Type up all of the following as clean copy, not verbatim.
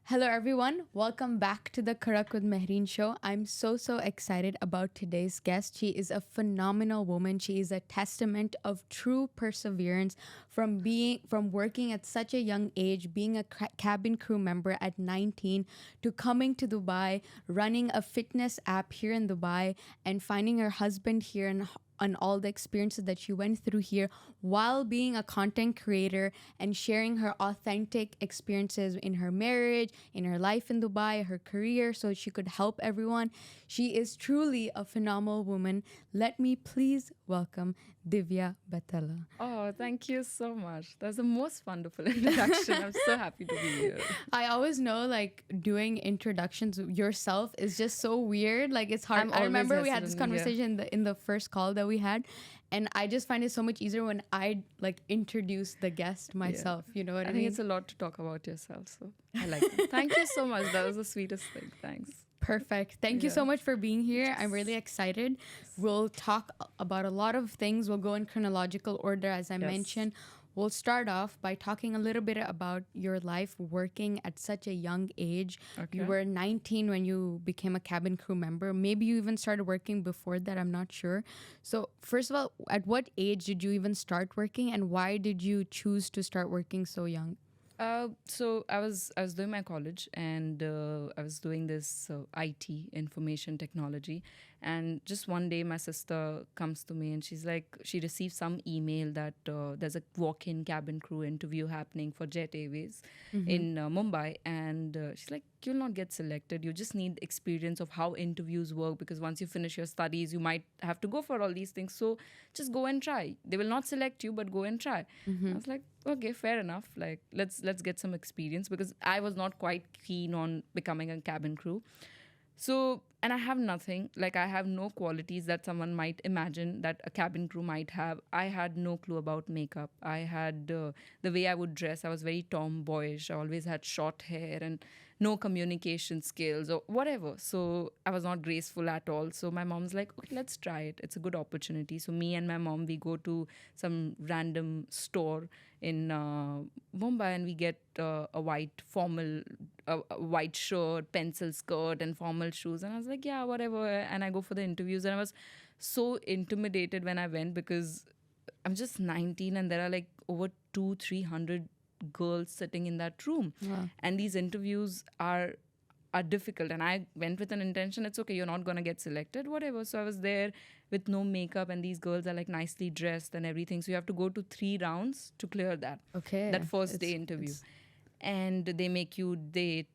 Hello, everyone. Welcome back to the Karak with Mehreen show. I'm so excited about today's guest. She is a phenomenal woman. She is a testament of true perseverance from working at such a young age, being a cabin crew member at 19, to coming to Dubai, running a fitness app here in Dubai, and finding her husband here in on all the experiences that she went through here while being a content creator and sharing her authentic experiences in her marriage, in her life in Dubai, her career, so she could help everyone. She is truly a phenomenal woman. Let me please welcome Divya Bhathela. Oh, thank you so much. That's the most wonderful introduction. I'm so happy to be here. I always know like doing introductions yourself is just so weird. Like it's hard. I remember we had this conversation in the first call that we had, and I just find it so much easier when I like introduce the guest myself. You know what I mean? think it's a lot to talk about yourself, so I like it. Thank you so much. That was the sweetest thing. Thanks. Perfect. Thank you so much for being here. I'm really excited. We'll talk about a lot of things. We'll go in chronological order, as I mentioned. We'll start off by talking a little bit about your life working at such a young age. Okay. You were 19 when you became a cabin crew member. Maybe you even started working before that. I'm not sure. So, first of all, at what age did you even start working, and why did you choose to start working so young? So I was doing my college, and I was doing this IT, information technology, and just one day my sister comes to me and she's like, she received some email that there's a walk-in cabin crew interview happening for Jet Airways in Mumbai, and she's like, you'll not get selected. You just need experience of how interviews work, because once you finish your studies, you might have to go for all these things. So just go and try. They will not select you, but go and try. I was like, okay, fair enough. Like, let's get some experience, because I was not quite keen on becoming a cabin crew. So, and I have nothing, like I have no qualities that someone might imagine that a cabin crew might have. I had no clue about makeup. I had the way I would dress. I was very tomboyish. I always had short hair and no communication skills or whatever. So I was not graceful at all. So my mom's like, okay, let's try it. It's a good opportunity. So me and my mom, we go to some random store in Mumbai, and we get a white formal, a white shirt, pencil skirt, and formal shoes. And I was like, yeah, whatever. And I go for the interviews, and I was so intimidated when I went, because I'm just 19 and there are like over 300 girls sitting in that room. Wow. And these interviews are difficult, and I went with an intention, it's okay, you're not going to get selected, whatever. So I was there with no makeup, and these girls are like nicely dressed and everything, so you have to go to 3 rounds to clear that first day interview. And they make you, they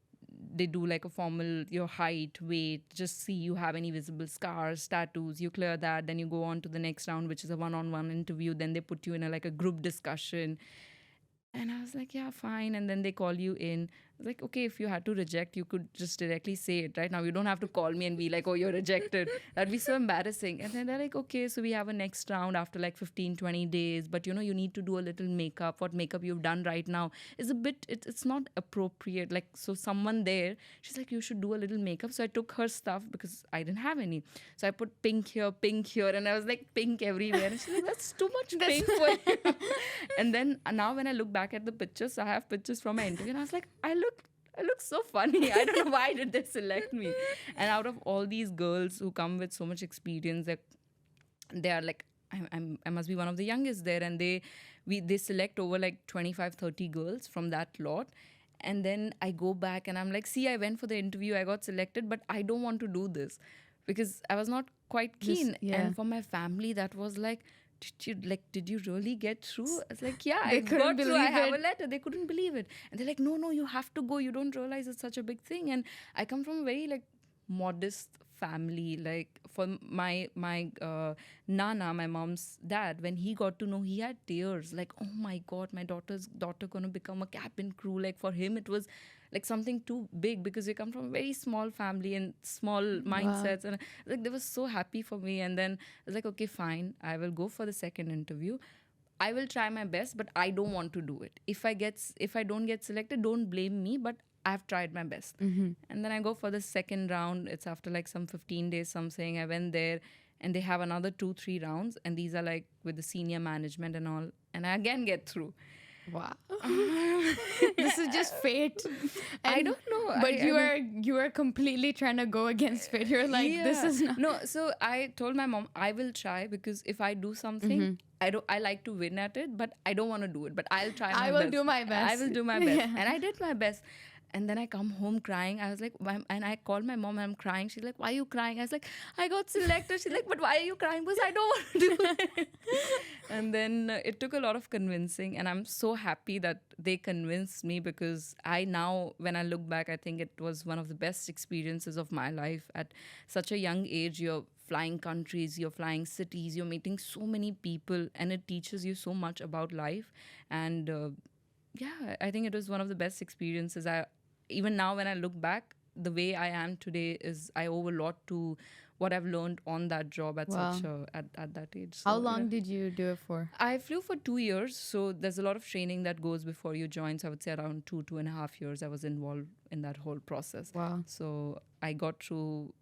do like a formal, your height, weight, just see you have any visible scars, tattoos. You clear that, then you go on to the next round, which is a one-on-one interview. Then they put you in a like a group discussion. And I was like, yeah, fine. And then they call you in. I was like, okay, if you had to reject, you could just directly say it right now. You don't have to call me and be like, oh, you're rejected. That'd be so embarrassing. And then they're like, okay, so we have a next round after like 15, 20 days. But, you know, you need to do a little makeup. What makeup you've done right now is a bit, it's not appropriate. Like, so someone there, she's like, you should do a little makeup. So I took her stuff because I didn't have any. So I put pink here. And I was like, pink everywhere. And she's like, that's too much pink for you. And then now when I look back at the pictures, I have pictures from my interview, and I was like, I look so funny. I don't know why did they select me. And out of all these girls who come with so much experience, that they are like, I must be one of the youngest there, and they select over like 25, 30 girls from that lot. And then I go back and I'm like, see, I went for the interview, I got selected, but I don't want to do this, because I was not quite keen. And for my family, that was like, did you really get through? I was like, yeah, I got through. I have a letter. They couldn't believe it. And they're like, no, you have to go. You don't realize it's such a big thing. And I come from a very like modest family. Like for my nana, my mom's dad, when he got to know, he had tears. Like, oh my God, my daughter gonna become a cabin crew. Like for him, it was like something too big, because we come from a very small family and small mindsets. Wow. And like they were so happy for me. And then I was like, okay, fine, I will go for the second interview. I will try my best, but I don't want to do it. If I don't get selected, don't blame me, but I've tried my best. And then I go for the second round. It's after like some 15 days, something. I went there, and they have another 2-3 rounds, and these are like with the senior management and all. And I again get through. Wow. This is just fate. I don't know. But I you are completely trying to go against fate. You're like, this yeah. is not. No, so I told my mom I will try, because if I do something, I like to win at it, but I don't want to do it. But I'll try my I will best. do my I best. will do my best. Yeah. And I did my best. And then I come home crying. I was like, and I called my mom and I'm crying. She's like, why are you crying? I was like, I got selected. She's like, but why are you crying? Because I don't want to do it. And then it took a lot of convincing. And I'm so happy that they convinced me, because I now, when I look back, I think it was one of the best experiences of my life. At such a young age, you're flying countries, you're flying cities, you're meeting so many people, and it teaches you so much about life. And yeah, I think it was one of the best experiences. I even now when I look back, the way I am today is I owe a lot to what I've learned on that job at Wow. such a, at that age. How So, long yeah. did you do it for? I flew for 2 years, so there's a lot of training that goes before you join. So I would say around 2.5 years I was involved in that whole process. Wow. So I got through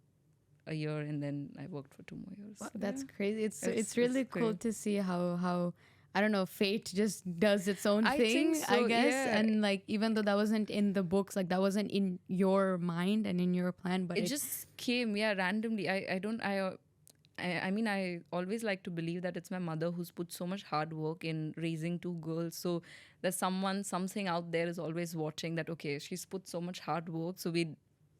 a year, and then I worked for 2 more years. Wow, So, that's yeah. crazy. It's It's really cool great. to see how I don't know, fate just does its own I thing, think I so, guess. yeah. And like even though that wasn't in the books, like that wasn't in your mind and in your plan, but It just came, yeah, randomly. I don't I mean, I always like to believe that it's my mother who's put so much hard work in raising two girls. So there's something out there is always watching that, okay, she's put so much hard work, so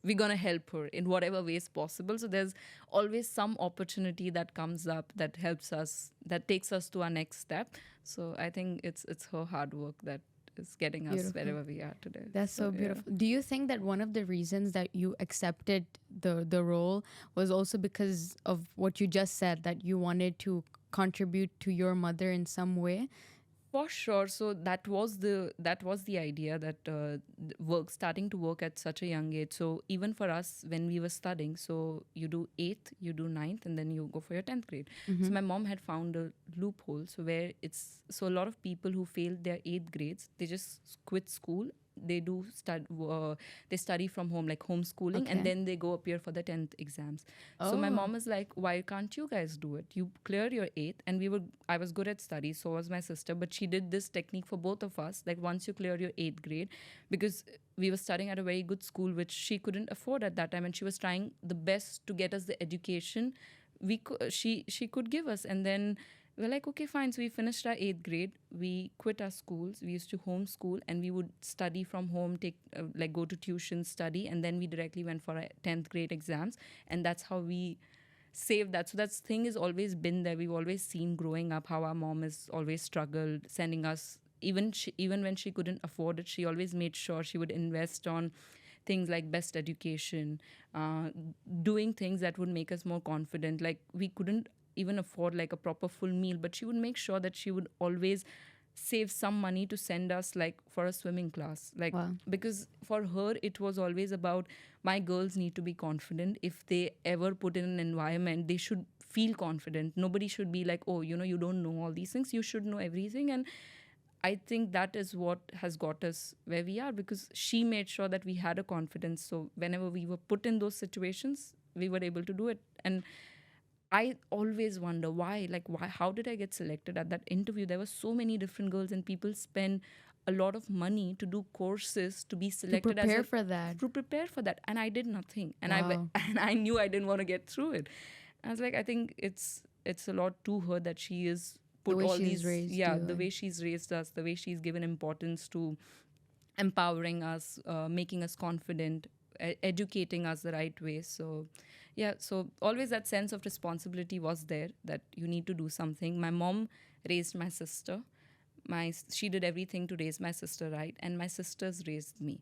we're gonna help her in whatever ways possible. So there's always some opportunity that comes up that helps us, that takes us to our next step. So I think it's her hard work that is getting us Beautiful. wherever we are today. that's so yeah. beautiful. Do you think that one of the reasons that you accepted the role was also because of what you just said, that you wanted to contribute to your mother in some way? For sure. So that was the idea, that starting to work at such a young age. So even for us when we were studying, so you do eighth, you do ninth, and then you go for your 10th grade. So my mom had found a loophole. So where it's so a lot of people who failed their eighth grades, they just quit school. They study from home, like homeschooling, Okay. and then they go appear for the 10th exams. So my Oh. mom is like, why can't you guys do it? You clear your eighth, and I was good at studies, so was my sister, but she did this technique for both of us, like once you clear your eighth grade, because we were studying at a very good school which she couldn't afford at that time, and she was trying the best to get us the education she could give us. And then we're like, okay, fine. So we finished our eighth grade. We quit our schools. We used to homeschool, and we would study from home, go to tuition, study, and then we directly went for our 10th grade exams. And that's how we saved that. So that thing has always been there. We've always seen growing up how our mom has always struggled, sending us, even when she couldn't afford it, she always made sure she would invest on things like best education, doing things that would make us more confident. Like we couldn't even afford like a proper full meal, but she would make sure that she would always save some money to send us like for a swimming class, like Wow. because for her it was always about, my girls need to be confident. If they ever put in an environment, they should feel confident. Nobody should be like, oh, you don't know all these things, you should know everything. And I think that is what has got us where we are, because she made sure that we had a confidence. So whenever we were put in those situations, we were able to do it. And I always wonder why, how did I get selected at that interview? There were so many different girls, and people spend a lot of money to do courses to be selected prepare for that. to prepare for that. And I did nothing. And Wow. and I knew I didn't want to get through it. I was like, I think it's a lot to her that she is put way all she's these, raised yeah, you the and- way she's raised us, the way she's given importance to empowering us, making us confident, educating us the right way. So yeah, so always that sense of responsibility was there, that you need to do something. My mom raised my sister. She did everything to raise my sister right, and my sisters raised me.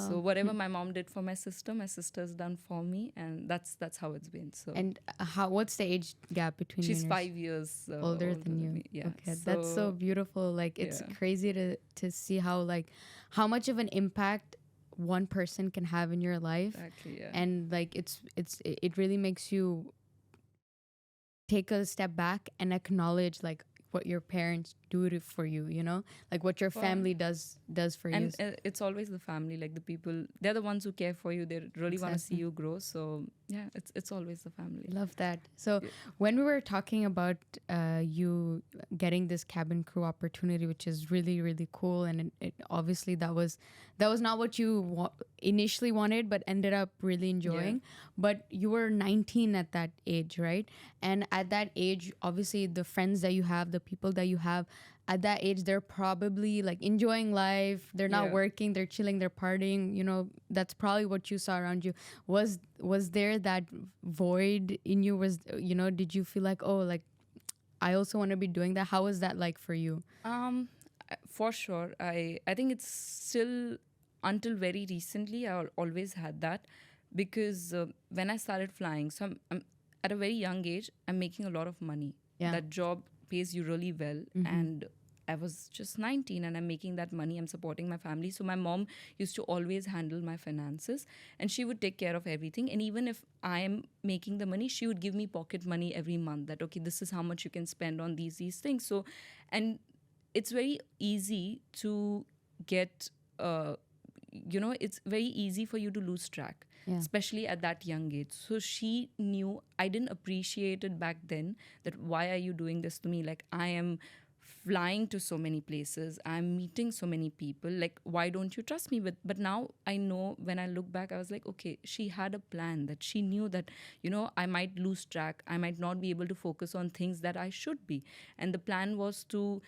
So whatever my mom did for my sister's done for me, and that's how it's been. So And what's the age gap between you she's and your 5 years older than you? me. Yeah. Okay, that's so beautiful. Like it's yeah. crazy to see how much of an impact one person can have in your life. Exactly. Yeah. And like it really makes you take a step back and acknowledge like what your parents do it for you, you know, like what your Well, family does for you. and it's always the family, like the people, they're the ones who care for you, they really want to see Exactly. you grow. So yeah, it's always the family. Love that. So, Yeah. when we were talking about you getting this cabin crew opportunity, which is really really cool, and it obviously that was not what you initially wanted, but ended up really Yeah. enjoying. But you were 19 at that age, right? And at that age, obviously, the friends that you have, the people that you have at that age, they're probably like enjoying life. They're not Yeah. working. They're chilling. They're partying. You know, that's probably what you saw around you. Was there that void in you? Was, you know, did you feel like, oh, like I also want to be doing that? How was that like for you? For sure. I think it's still, until very recently, always had that, because when I started flying, so I'm at a very young age, I'm making a lot of money. Yeah. That job pays you really well, and I was just 19 and I'm making that money. I'm supporting my family. So my mom used to always handle my finances, and she would take care of everything. And even if I am making the money, she would give me pocket money every month, that, okay, this is how much you can spend on these things. So, and it's very easy to get, it's very easy for you to lose track, Yeah. especially at that young age. So she knew I didn't appreciate it back then, that why are you doing this to me? Like, I am flying to so many places, I'm meeting so many people, like, why don't you trust me with? But now I know, when I look back, I was like, okay, she had a plan, that she knew that, I might lose track, I might not be able to focus on things that I should be. And the plan was to,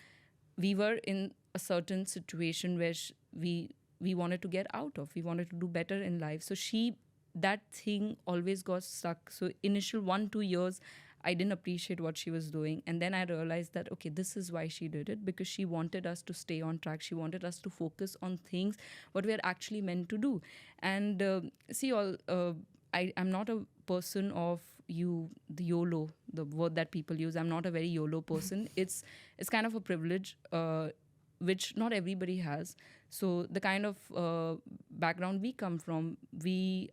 we were in a certain situation where we wanted to get out of, we wanted to do better in life. So that thing always got stuck. So initial 1-2 years, I didn't appreciate what she was doing, and then I realized that, okay, this is why she did it, because she wanted us to stay on track, she wanted us to focus on things what we are actually meant to do. And see, all I'm not a person of, the YOLO, the word that people use. I'm not a very YOLO person. It's kind of a privilege, which not everybody has. So the kind of background we come from, we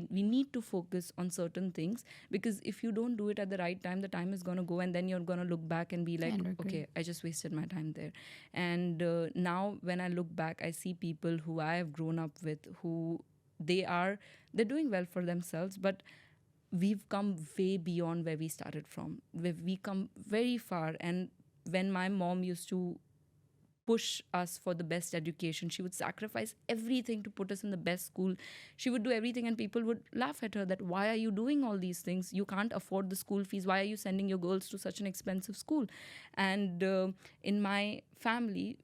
need to focus on certain things, because if you don't do it at the right time, the time is going to go, and then you're going to look back and be like, And agree. okay, I just wasted my time there. And now when I look back, I see people who I have grown up with, who they're doing well for themselves, but we've come way beyond where we started from. We come very far. And when my mom used to push us for the best education, she would sacrifice everything to put us in the best school. She would do everything, and people would laugh at her, that why are you doing all these things? You can't afford the school fees. Why are you sending your girls to such an expensive school? And in my family,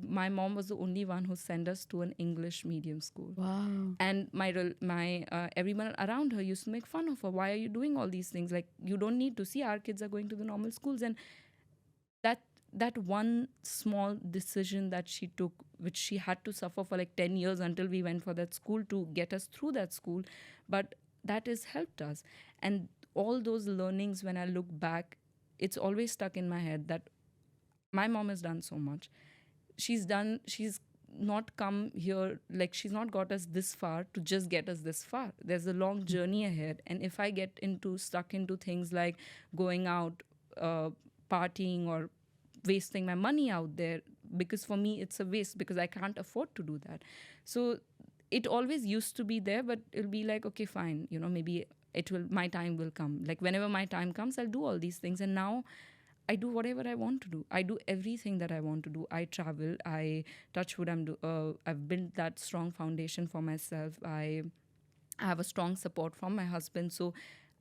my mom was the only one who sent us to an English medium school. Wow. And my everyone around her used to make fun of her. Why are you doing all these things? Like, you don't need to. See, our kids are going to the normal schools. And that that one small decision that she took, which she had to suffer for like 10 years until we went for that school to get us through that school, but that has helped us. And all those learnings, when I look back, it's always stuck in my head that my mom has done so much. She's not come here, like, she's not got us this far to just get us this far. There's a long journey ahead. And if I get stuck into things like going out, partying, or wasting my money out there, because for me it's a waste, because I can't afford to do that. So it always used to be there, but it'll be like, okay, fine, maybe my time will come. Like, whenever my time comes, I'll do all these things. And now I do whatever I want to do. I do everything that I want to do. I travel. I touch wood. I've built that strong foundation for myself. I have a strong support from my husband. So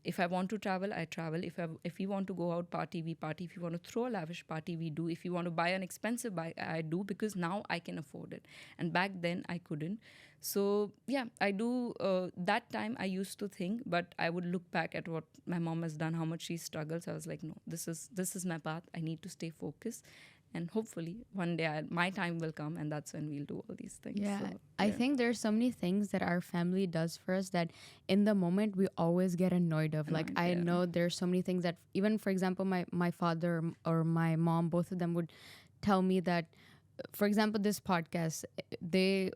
if I want to travel, I travel. If we want to go out, party, we party. If you want to throw a lavish party, we do. If you want to buy an expensive bike, I do, because now I can afford it. And back then I couldn't. So yeah, I do. That time I used to think, but I would look back at what my mom has done, how much she struggles. I was like, no, this is my path. I need to stay focused, and hopefully one day my time will come, and that's when we'll do all these things. Yeah, So, I yeah. think there's so many things that our family does for us that in the moment we always get annoyed of. Like, Annoyed, I yeah. know there's so many things that, even for example, my father or my mom, both of them would tell me that for example, this podcast, they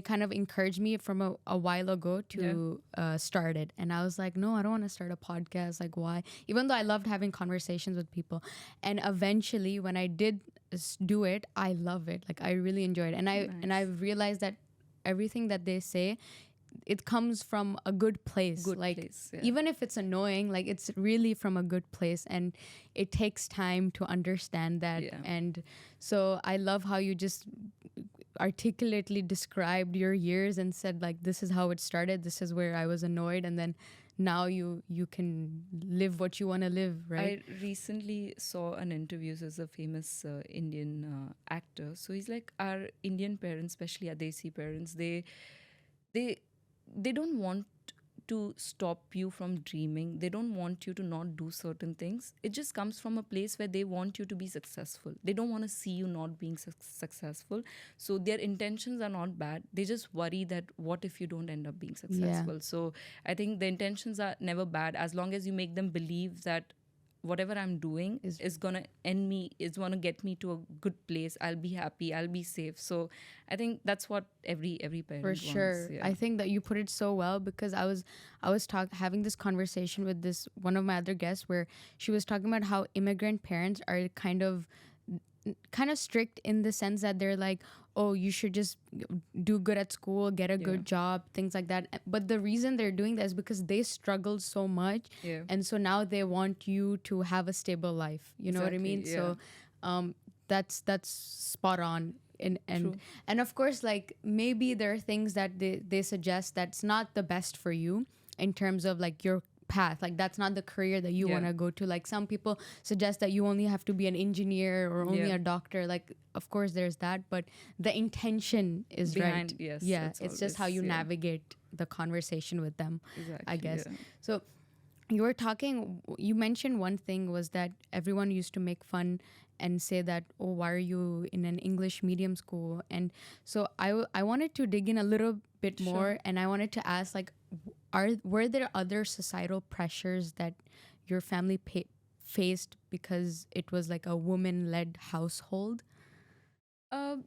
kind of encouraged me from a while ago Yeah. to start it, and I was like, no, I don't want to start a podcast. Like, why? Even though I loved having conversations with people, and eventually, when I did do it, I love it. Like, I really enjoyed it, and I Nice. realized that everything that they say, it comes from a good place. Good Like, place. Yeah. even if it's annoying, like, it's really from a good place, and it takes time to understand that. Yeah. And so I love how you just articulately described your years and said, like, this is how it started, this is where I was annoyed, and then now you can live what you want to live, right? I recently saw an interview. There's a famous Indian actor. So he's like, our Indian parents, especially our Desi parents, they they don't want to stop you from dreaming. They don't want you to not do certain things. It just comes from a place where they want you to be successful. They don't want to see you not being successful. So their intentions are not bad. They just worry that what if you don't end up being Yeah. successful. So I think the intentions are never bad as long as you make them believe that whatever I'm doing is gonna end me, is gonna get me to a good place. I'll be happy, I'll be safe. So I think that's what every For parent wants. sure. Yeah. I think that you put it so well, because I was having this conversation with this one of my other guests, where she was talking about how immigrant parents are kind of strict in the sense that they're like, oh, you should just do good at school, get a Yeah. good job, things like that. But the reason they're doing that is because they struggled so much, Yeah. and so now they want you to have a stable life. You know what I Exactly, mean? yeah. So that's spot on. And True. and of course, like, maybe there are things that they suggest that's not the best for you in terms of, like, your path. Like, that's not the career that you Yeah. want to go to. Like, some people suggest that you only have to be an engineer or only Yeah. a doctor. Like, of course there's that, but the intention is Behind, right. yes, Yeah, it's it's just how always, you yeah. navigate the conversation with them, Exactly. I guess. Yeah. So you mentioned one thing was that everyone used to make fun and say that, oh, why are you in an English medium school? And so I wanted to dig in a little bit more, and I wanted to ask, like, were there other societal pressures that your family faced because it was like a woman-led household? Uh,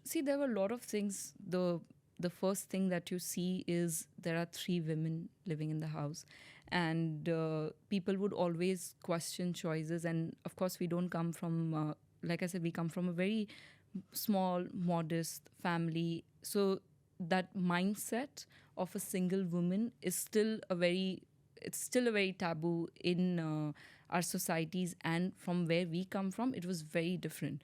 see, there were a lot of things. The first thing that you see is there are three women living in the house, and people would always question choices. And of course, we don't come from, like I said, we come from a very small, modest family. So that mindset of a single woman is still a very, it's still a very taboo in our societies, and from where we come from it was very different.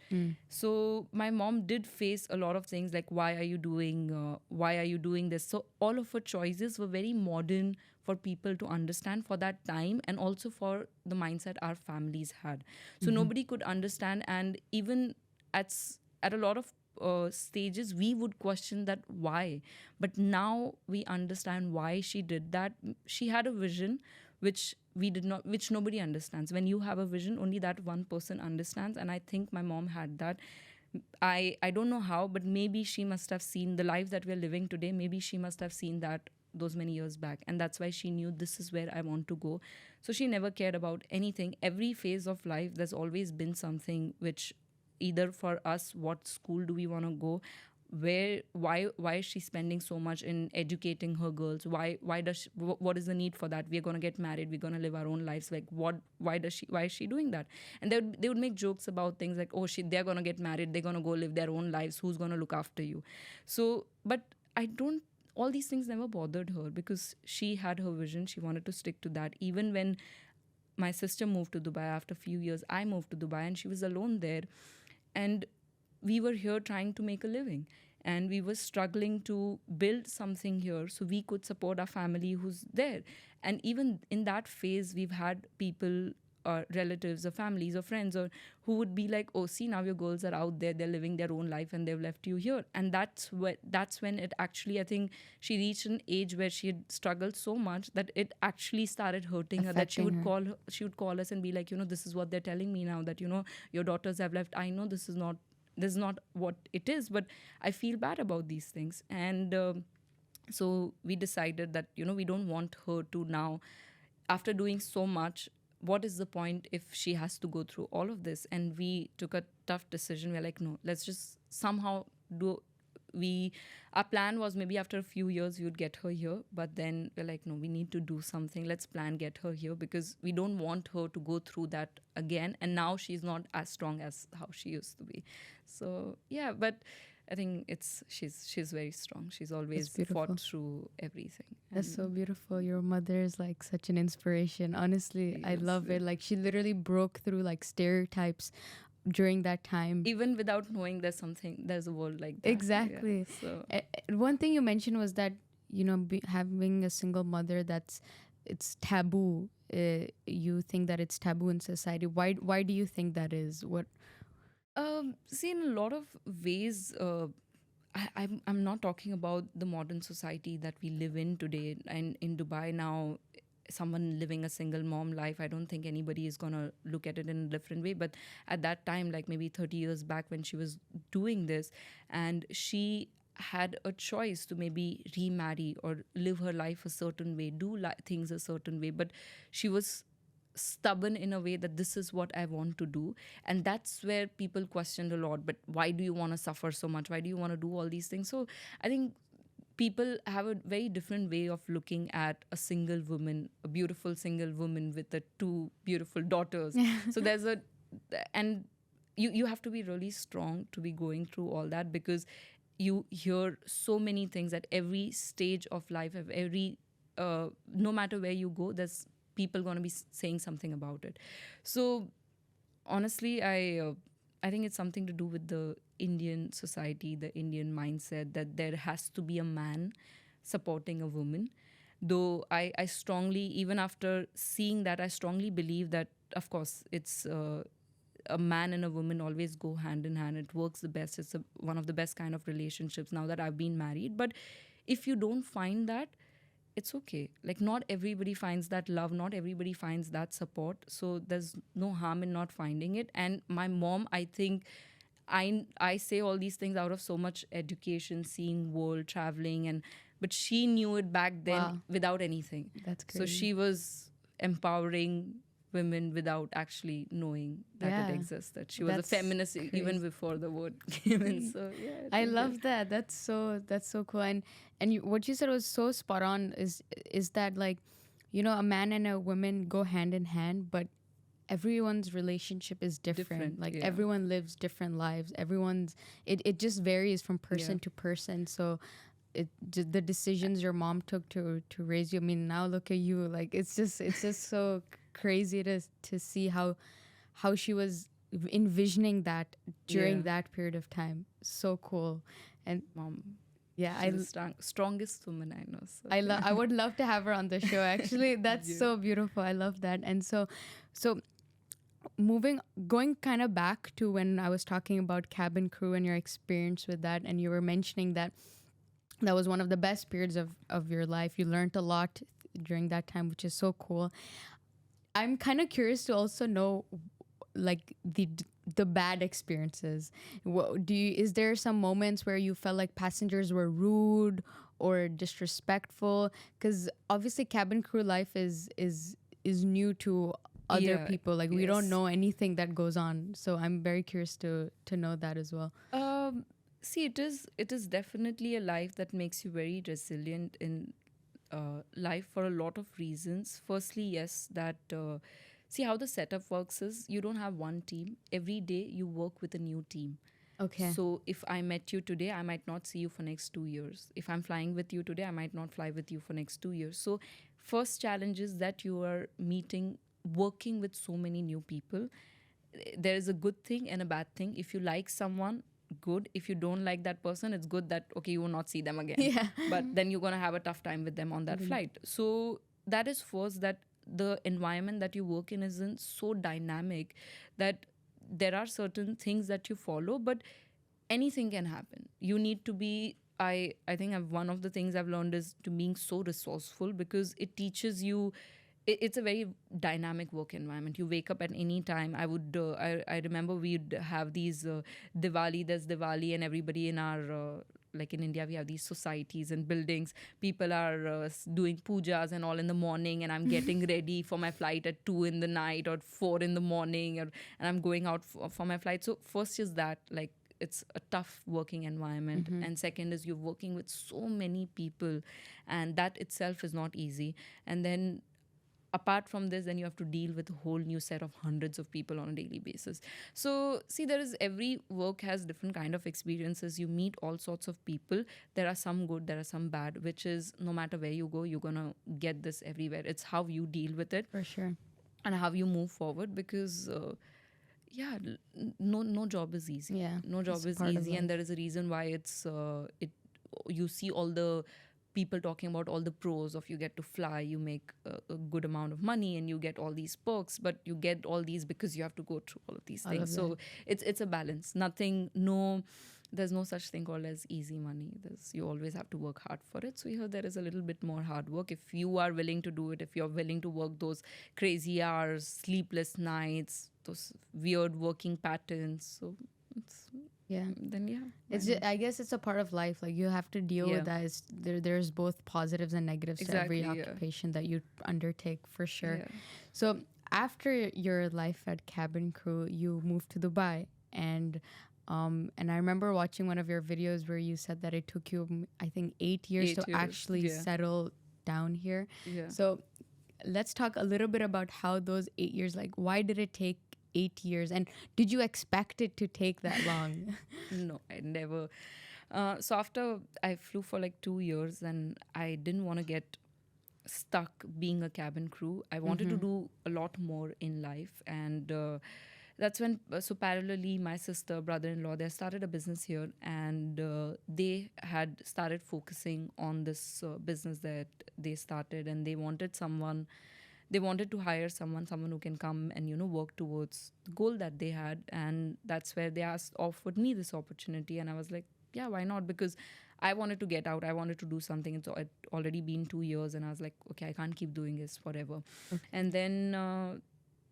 So my mom did face a lot of things like, why are you doing this? So all of her choices were very modern for people to understand for that time, and also for the mindset our families had. So nobody could understand, and even at a lot of stages we would question that why. But now we understand why she did that. She had a vision which we did not, which nobody understands. When you have a vision, only that one person understands, and I think my mom had that. I don't know how, but maybe she must have seen the life that we're living today. Maybe she must have seen that those many years back, and that's why she knew this is where I want to go. So she never cared about anything. Every phase of life there's always been something which, either for us, what school do we want to go, where, why is she spending so much in educating her girls, why does she, what is the need for that? We're going to get married, we're going to live our own lives, like what, why is she doing that? And they would make jokes about things like, oh, they're going to get married, they're going to go live their own lives, who's going to look after you? So but I don't, all these things never bothered her, because she had her vision, she wanted to stick to that. Even when my sister moved to Dubai, after a few years I moved to Dubai, and she was alone there, and we were here trying to make a living, and we were struggling to build something here so we could support our family who's there. And even in that phase we've had people, relatives or families or friends, or who would be like, oh, see, now your girls are out there, they're living their own life and they've left you here. And that's when it actually, I think she reached an age where she had struggled so much that it actually started hurting her, that Affecting her. she would call us and be like, this is what they're telling me now, that your daughters have left. I know this is not what it is, but I feel bad about these things. And so we decided that we don't want her to now, after doing so much, what is the point if she has to go through all of this? And we took a tough decision. We're like, no, let's just somehow do. We Our plan was maybe after a few years we would get her here, but then we're like, no, we need to do something. Let's plan get her here, because we don't want her to go through that again. And now she's not as strong as how she used to be. So yeah, but I think she's very strong. She's always beautiful. fought through everything. That's so beautiful. Your mother is like such an inspiration. Honestly, I love it. Like she literally broke through like stereotypes during that time. Even without knowing there's a world like that. Exactly. Yeah, so One thing you mentioned was that, you know, having a single mother, it's taboo. You think that it's taboo in society. Why do you think that is? What? see, in a lot of ways, I'm not talking about the modern society that we live in today. And in Dubai now, someone living a single mom life, I don't think anybody is gonna look at it in a different way. But at that time, like maybe 30 years back, when she was doing this, and she had a choice to maybe remarry or live her life a certain way, do things a certain way, but she was stubborn in a way that this is what I want to do. And that's where people questioned a lot, but why do you want to suffer so much? Why do you want to do all these things? So I think people have a very different way of looking at a single woman, a beautiful single woman with two beautiful daughters. So there's and you have to be really strong to be going through all that, because you hear so many things at every stage of life, of every no matter where you go, there's people going to be saying something about it. So honestly, I think it's something to do with the Indian society, the Indian mindset, that there has to be a man supporting a woman. Though I strongly, even after seeing that, I strongly believe that, of course, it's a man and a woman always go hand in hand. It works the best. It's one of the best kind of relationships now that I've been married. But if you don't find that, it's okay. Like, not everybody finds that love, not everybody finds that support. So there's no harm in not finding it. And my mom, I think, I say all these things out of so much education, seeing world, traveling, but she knew it back then without anything. That's crazy. So she was empowering women without actually knowing that it existed. She was a feminist even before the word came in. So yeah, I love that. That's so cool. And what you said was so spot on. Is that, like, you know, a man and a woman go hand in hand, but everyone's relationship is different. Like everyone lives different lives. It just varies from person to person. So the decisions your mom took to raise you. I mean, now look at you. Like, it's just so crazy to see how she was envisioning that during that period of time. So cool. And mom, yeah, she's the strongest woman I know. So. I would love to have her on the show. Actually, that's so beautiful. I love that. And so going kind of back to when I was talking about cabin crew and your experience with that, and you were mentioning that was one of the best periods of your life. You learned a lot during that time, which is so cool. I'm kind of curious to also know, like, the bad experiences. Is there some moments where you felt like passengers were rude or disrespectful? Because obviously cabin crew life is new to other people. Like, we don't know anything that goes on. So I'm very curious to know that as well. See, it is definitely a life that makes you very resilient in life for a lot of reasons. Firstly, yes, that see how the setup works is you don't have one team. Every day you work with a new team. Okay. So if I met you today, I might not see you for next 2 years. If I'm flying with you today, I might not fly with you for next 2 years. So first challenge is that you are working with so many new people. There is a good thing and a bad thing. If you like someone, good. If you don't like that person, it's good that, okay, you will not see them again. Yeah. But then you're going to have a tough time with them on that flight. So that is first, that the environment that you work in isn't so dynamic that there are certain things that you follow, but anything can happen. You need to be, I think one of the things I've learned is to being so resourceful, because it teaches you, it's a very dynamic work environment. You wake up at any time. I remember we'd have these there's Diwali, and everybody in our like in India, we have these societies and buildings. People are doing pujas and all in the morning, and I'm getting ready for my flight at 2 in the night or 4 in the morning, and I'm going out for my flight. So first is that, like, it's a tough working environment, and second is you're working with so many people, and that itself is not easy. And then apart from this, then you have to deal with a whole new set of hundreds of people on a daily basis. So see, there is, every work has different kind of experiences. You meet all sorts of people. There are some good, there are some bad, which is, no matter where you go, you're gonna get this everywhere. It's how you deal with it For sure. and how you move forward, because yeah, no job is easy. Yeah, No job it's is part of easy, and life. there is a reason why it's it you see all the people talking about all the pros of, you get to fly, you make a good amount of money, and you get all these perks, but you get all these because you have to go through all of these All things. of that. So it's a balance. Nothing, no, there's no such thing called as easy money. There's, you always have to work hard for it. So here there is a little bit more hard work if you are willing to do it, if you're willing to work those crazy hours, sleepless nights, those weird working patterns. So it's, Yeah. then yeah, It's just, I guess it's a part of life. Like you have to deal Yeah. with that. There's both positives and negatives to every Exactly, yeah. occupation that you undertake, for sure. Yeah. So after your life at cabin crew, you moved to Dubai, and I remember watching one of your videos where you said that it took you, I think, 8 years 8 to years, actually yeah. settle down here. Yeah. So let's talk a little bit about how those 8 years, like, why did it take 8 years, and did you expect it to take that long? No, I never. So after I flew for like 2 years, and I didn't want to get stuck being a cabin crew. I wanted to do a lot more in life, and that's when, so parallelly, my sister, brother-in-law, they started a business here, and they had started focusing on this business that they started, and they wanted someone, they wanted to hire someone who can come and, you know, work towards the goal that they had. And that's where they offered me this opportunity, and I was like, yeah, why not? Because I wanted to get out, I wanted to do something. It already been 2 years, and I was like, okay, I can't keep doing this forever. And then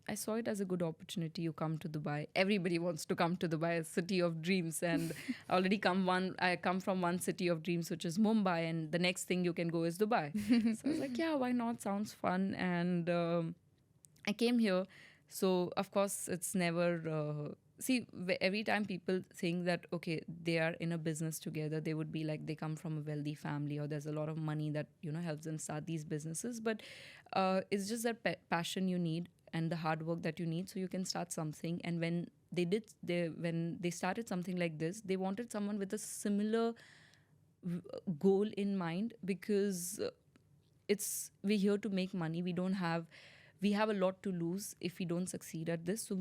I saw it as a good opportunity. You come to Dubai. Everybody wants to come to Dubai, a city of dreams. And I come from one city of dreams, which is Mumbai, and the next thing you can go is Dubai. So I was like, yeah, why not? Sounds fun. And I came here. So of course, it's never. Every time people think that, okay, they are in a business together, they would be like, they come from a wealthy family, or there's a lot of money that, you know, helps them start these businesses. But it's just that passion you need, and the hard work that you need, so you can start something. And when when they started something like this, they wanted someone with a similar goal in mind, because we're here to make money. We have a lot to lose if we don't succeed at this. So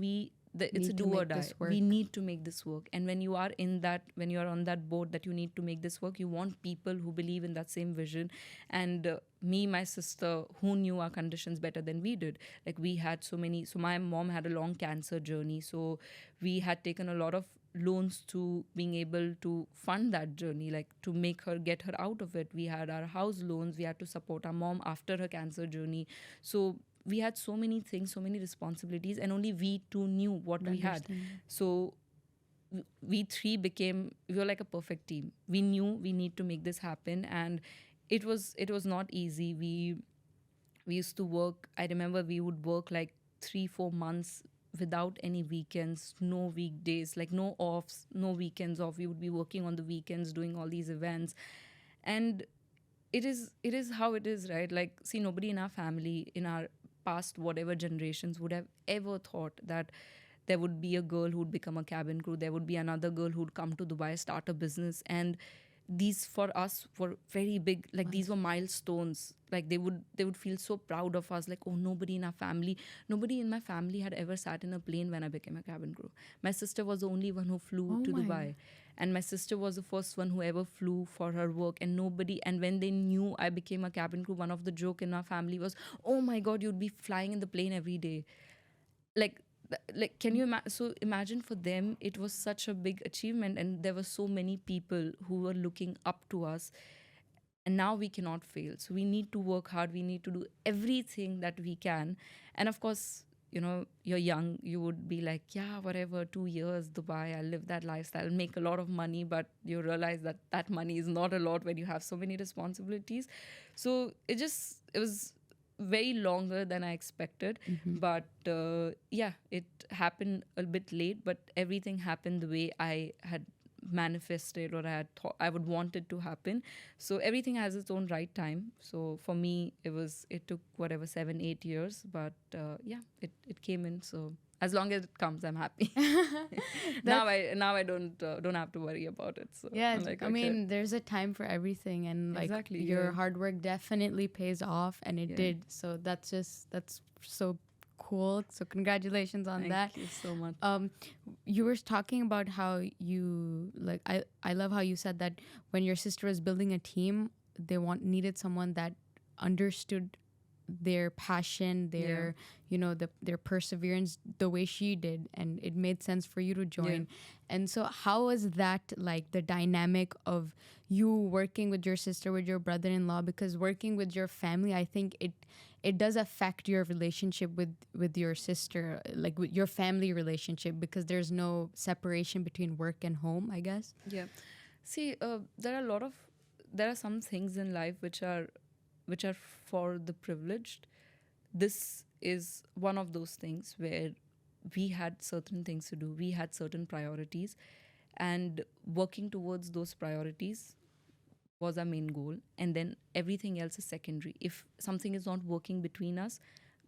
it's a Need to do or make die. this work. We need to make this work. And when you are when you are on that boat that you need to make this work, you want people who believe in that same vision. And me, my sister, who knew our conditions better than we did, like we had so my mom had a long cancer journey, so we had taken a lot of loans to being able to fund that journey, like to get her out of it. We had our house loans, we had to support our mom after her cancer journey. So we had so many things, so many responsibilities, and only we two knew what we had. Understand. So we were like a perfect team. We knew we need to make this happen, and it was not easy. We used to work. I remember we would work like 3-4 months without any weekends, no weekdays, like no offs, no weekends off. We would be working on the weekends, doing all these events. And it is how it is, right? Like, see, nobody in our family, in our past whatever generations, would have ever thought that there would be a girl who would become a cabin crew, there would be another girl who would come to Dubai, start a business. And these for us were very big, like these were milestones. Like they would feel so proud of us, like, oh, nobody in my family had ever sat in a plane when I became a cabin crew. My sister was the only one who flew to Dubai, and my sister was the first one who ever flew for her work. And when they knew I became a cabin crew, one of the joke in our family was, oh my god, you'd be flying in the plane every day. like can you imagine, for them it was such a big achievement, and there were so many people who were looking up to us. And now we cannot fail, so we need to work hard, we need to do everything that we can. And of course, you're young, you would be like, yeah, whatever, 2 years, Dubai, I'll live that lifestyle, make a lot of money. But you realize that that money is not a lot when you have so many responsibilities. So it was very longer than I expected. Mm-hmm. But yeah, it happened a bit late, but everything happened the way I had manifested, or I had thought I would want it to happen. So everything has its own right time. So for me, it took whatever 7-8 years, but yeah, it came in. So as long as it comes, I'm happy. That's Now I don't have to worry about it. So yeah, I'm like, I okay. mean, there's a time for everything, and like Exactly, your yeah. hard work definitely pays off, and it Yeah. did. So that's so cool. So congratulations on that. Thank you so much. You were talking about how you like I love how you said that when your sister was building a team, they needed someone that understood their passion, their their perseverance the way she did, and it made sense for you to join. And so how was that, like the dynamic of you working with your sister, with your brother-in-law? Because working with your family, I think it does affect your relationship with your sister, like with your family relationship, because there's no separation between work and home, I guess. Yeah. See, there are some things in life which are for the privileged. This is one of those things where we had certain things to do. We had certain priorities, and working towards those priorities was our main goal. And then everything else is secondary. If something is not working between us,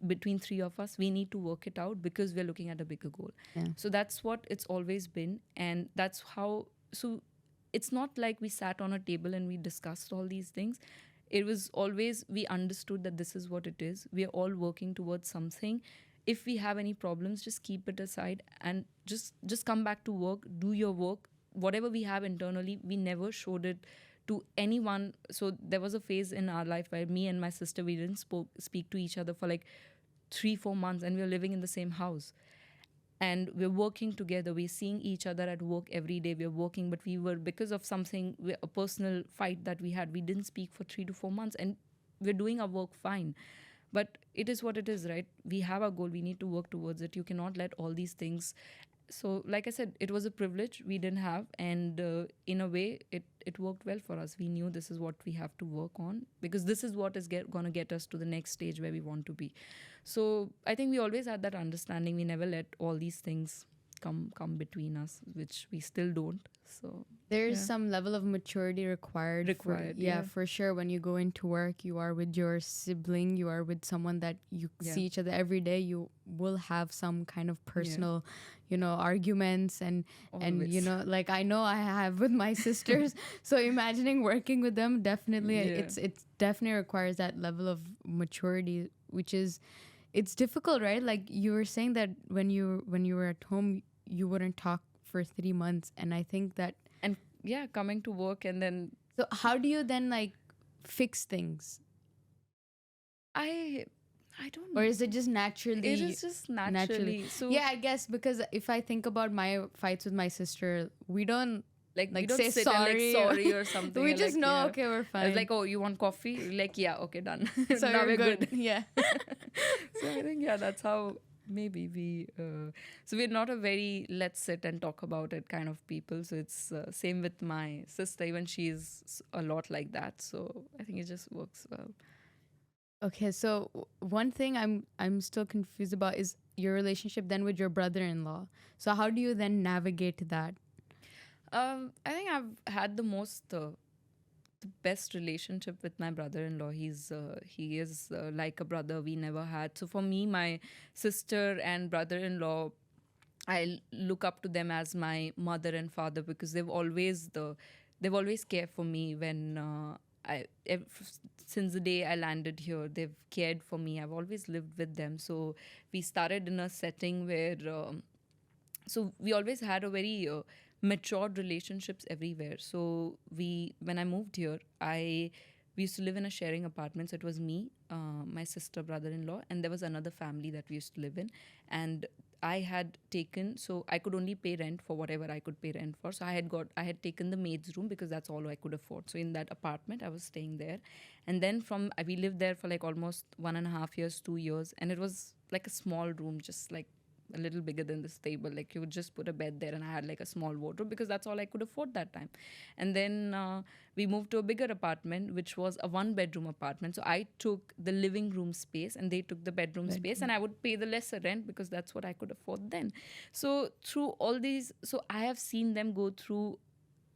between three of us, we need to work it out because we're looking at a bigger goal. Yeah. So that's what it's always been. And that's how, so it's not like we sat on a table and we discussed all these things. It was always, we understood that this is what it is. We are all working towards something. If we have any problems, just keep it aside and just come back to work, do your work. Whatever we have internally, we never showed it to anyone. So there was a phase in our life where me and my sister, we didn't speak to each other for like 3-4 months, and we were living in the same house. And we're working together, we're seeing each other at work every day, we're working, but we were, because of something, a personal fight that we had, we didn't speak for 3 to 4 months, and we're doing our work fine. But it is what it is, right? We have a goal, we need to work towards it. You cannot let all these things. So like I said, it was a privilege we didn't have, and in a way it worked well for us. We knew this is what we have to work on, because this is what is gonna get us to the next stage where we want to be. So I think we always had that understanding. We never let all these things come between us, which we still don't. So There's yeah. some level of maturity required. Required, Yeah, yeah. for sure. When you go into work, you are with your sibling, you are with someone that you see each other every day. You will have some kind of personal, arguments and Always. like I know I have with my sisters. So imagining working with them, definitely, Yeah. it definitely requires that level of maturity, which is it's difficult, right? Like you were saying that when you were at home, you wouldn't talk for 3 months, and I think that. And yeah, coming to work, and then So how do you then like fix things, I don't or know. is it just naturally? It is just naturally. So Yeah, I guess, because if I think about my fights with my sister, we don't like we like don't say sit sorry. and like sorry or something. We and, just like, know, yeah. okay, we're I fine. was like, oh, you want coffee? Like, yeah, okay, done. so Now you're we're good. Yeah. So I think, yeah, that's how maybe we. So we're not a very let's sit and talk about it kind of people. So it's same with my sister. Even she's a lot like that. So I think it just works well. Okay, so one thing I'm still confused about is your relationship then with your brother-in-law. So how do you then navigate that? I think I've had the best relationship with my brother-in-law. He is like a brother we never had. So for me, my sister and brother-in-law, I look up to them as my mother and father, because they've always cared for me when since the day I landed here, they've cared for me. I've always lived with them. So we started in a setting where so we always had a very matured relationships everywhere. So when I moved here, we used to live in a sharing apartment. So it was me, my sister, brother-in-law, and there was another family that we used to live in. And I had taken, so I could only pay rent for whatever I could pay rent for. So I had taken the maid's room because that's all I could afford. So in that apartment, I was staying there. And then we lived there for like almost 1.5 years, 2 years. And it was like a small room, just like a little bigger than this table. Like you would just put a bed there, and I had like a small wardrobe because that's all I could afford that time. And then we moved to a bigger apartment, which was a 1 bedroom apartment. So I took the living room space, and they took the bedroom space, and I would pay the lesser rent because that's what I could afford then. So through all these, so I have seen them go through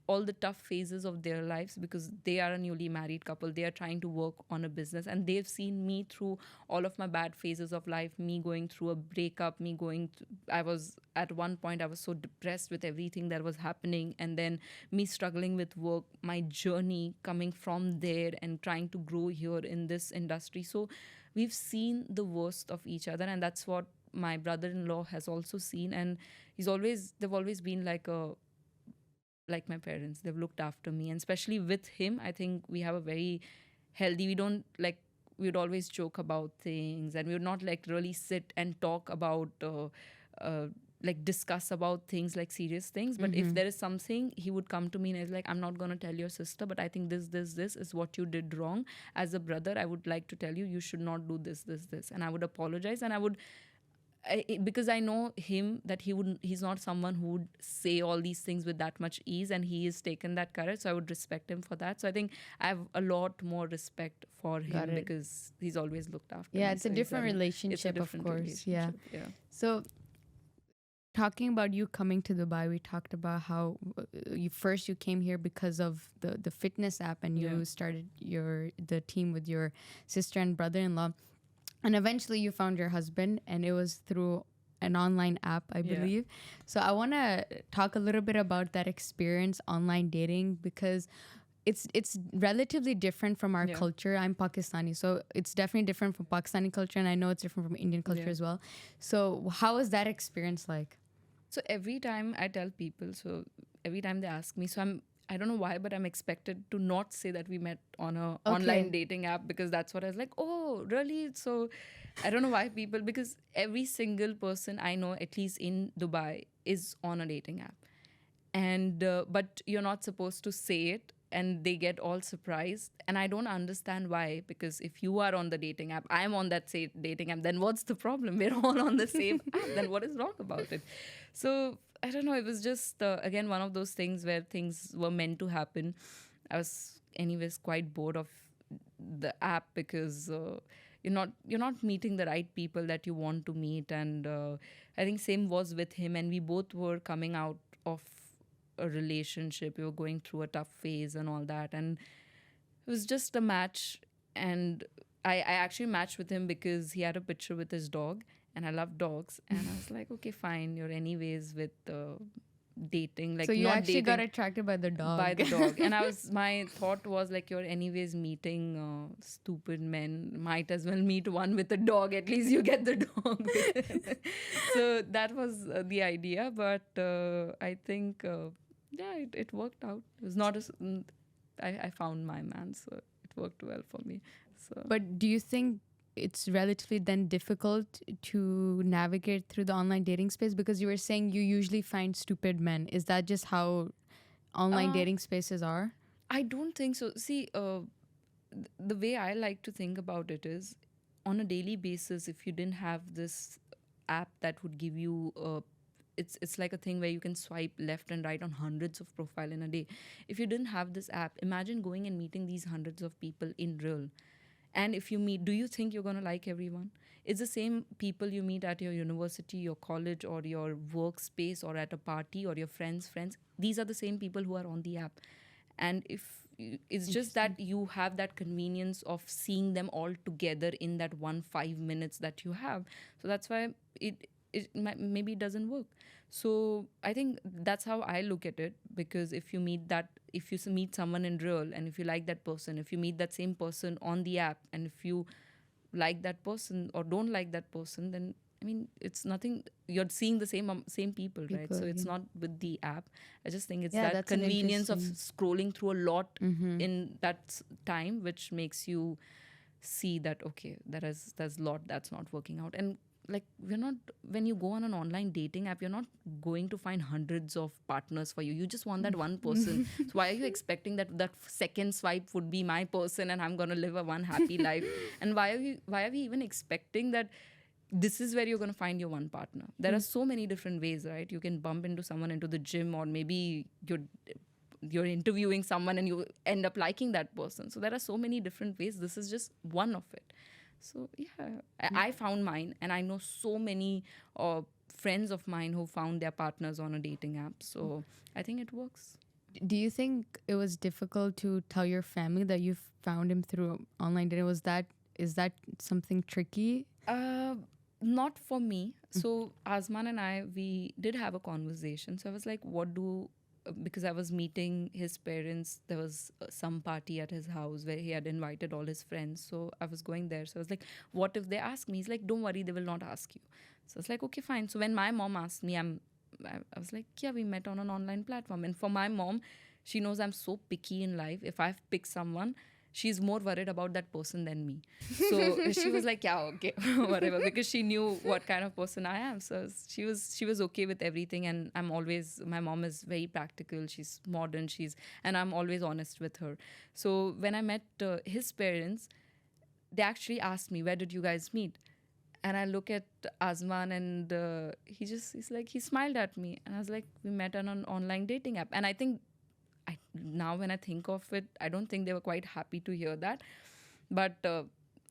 all the tough phases of their lives because they are a newly married couple. They are trying to work on a business, and they've seen me through all of my bad phases of life, me going through a breakup, I was at one point, I was so depressed with everything that was happening, and then me struggling with work, my journey coming from there and trying to grow here in this industry. So we've seen the worst of each other, and that's what my brother-in-law has also seen. And they've always been like my parents. They've looked after me, and especially with him, I think we have a very healthy. We don't like. We would always joke about things, and we would not like really sit and talk about. Like discuss about things like serious things, but if there is something, he would come to me and he's like, I'm not going to tell your sister, but I think this is what you did wrong. As a brother, I would like to tell you, you should not do this, and I would apologize. And because I know him, that he's not someone who would say all these things with that much ease, and he has taken that courage, so I would respect him for that. So I think I have a lot more respect for him because he's always looked after me. It's a different relationship, of course. Yeah. So talking about you coming to Dubai, we talked about how you came here because of the fitness app, and you started the team with your sister and brother-in-law. And eventually you found your husband, and it was through an online app, I believe. So I want to talk a little bit about that experience, online dating, because it's relatively different from our culture. I'm Pakistani, so it's definitely different from Pakistani culture, and I know it's different from Indian culture as well. So how was that experience like? So every time I tell people, so every time they ask me, I don't know why, but I'm expected to not say that we met on a online dating app, because that's what I was like, oh, really? So I don't know why because every single person I know, at least in Dubai, is on a dating app. And but you're not supposed to say it, and they get all surprised. And I don't understand why, because if you are on the dating app, I'm on that dating app, then what's the problem? We're all on the same app, then what is wrong about it? So I don't know, it was just again one of those things where things were meant to happen. I was anyways quite bored of the app because you're not meeting the right people that you want to meet. And I think same was with him, and we both were coming out of a relationship. We were going through a tough phase and all that, and it was just a match. And I actually matched with him because he had a picture with his dog, and I love dogs. And I was like, okay, fine, you're anyways with dating, like, so you not actually dating, got attracted by the dog. And my thought was like, you're anyways meeting stupid men, might as well meet one with a dog, at least you get the dog. So that was the idea. But I think it worked out. It was not I found my man, so it worked well for me. So But do you think it's relatively then difficult to navigate through the online dating space, because you were saying you usually find stupid men? Is that just how online dating spaces are? I don't think so. See, the way I like to think about it is, on a daily basis, if you didn't have this app that would give you it's like a thing where you can swipe left and right on hundreds of profile in a day. If you didn't have this app, imagine going and meeting these hundreds of people in real. And if you meet, do you think you're going to like everyone? It's the same people you meet at your university, your college, or your workspace, or at a party, or your friends. These are the same people who are on the app. And it's just that you have that convenience of seeing them all together in that 5 minutes that you have. So that's why maybe it doesn't work. So I think that's how I look at it, because if you meet someone in real, and if you like that person, if you meet that same person on the app, and if you like that person or don't like that person, then I mean, it's nothing. You're seeing the same people, right? So it's not with the app. I just think it's that convenience of scrolling through a lot in that time, which makes you see that, okay, there's a lot that's not working out. And like we're not, when you go on an online dating app, you're not going to find hundreds of partners for you. You just want that one person. So why are you expecting that that second swipe would be my person and I'm going to live a one happy life? And why are we even expecting that this is where you're going to find your one partner? There are so many different ways, right? You can bump into someone into the gym, or maybe you're interviewing someone and you end up liking that person. So there are so many different ways. This is just one of it. So yeah, I found mine, and I know so many friends of mine who found their partners on a dating app. So I think it works. Do you think it was difficult to tell your family that you found him through online dating? Is that something tricky? Not for me. So Azman and I, we did have a conversation. So I was like, because I was meeting his parents. There was some party at his house where he had invited all his friends. So I was going there. So I was like, what if they ask me? He's like, don't worry, they will not ask you. So I was like, okay, fine. So when my mom asked me, I was like, yeah, we met on an online platform. And for my mom, she knows I'm so picky in life. If I've picked someone, she's more worried about that person than me. So she was like, yeah, okay, whatever, because she knew what kind of person I am. So she was okay with everything. And my mom is very practical. She's modern. And I'm always honest with her. So when I met his parents, they actually asked me, where did you guys meet? And I look at Azman, and he smiled at me. And I was like, we met on an online dating app. And I think, now when I think of it, I don't think they were quite happy to hear that. But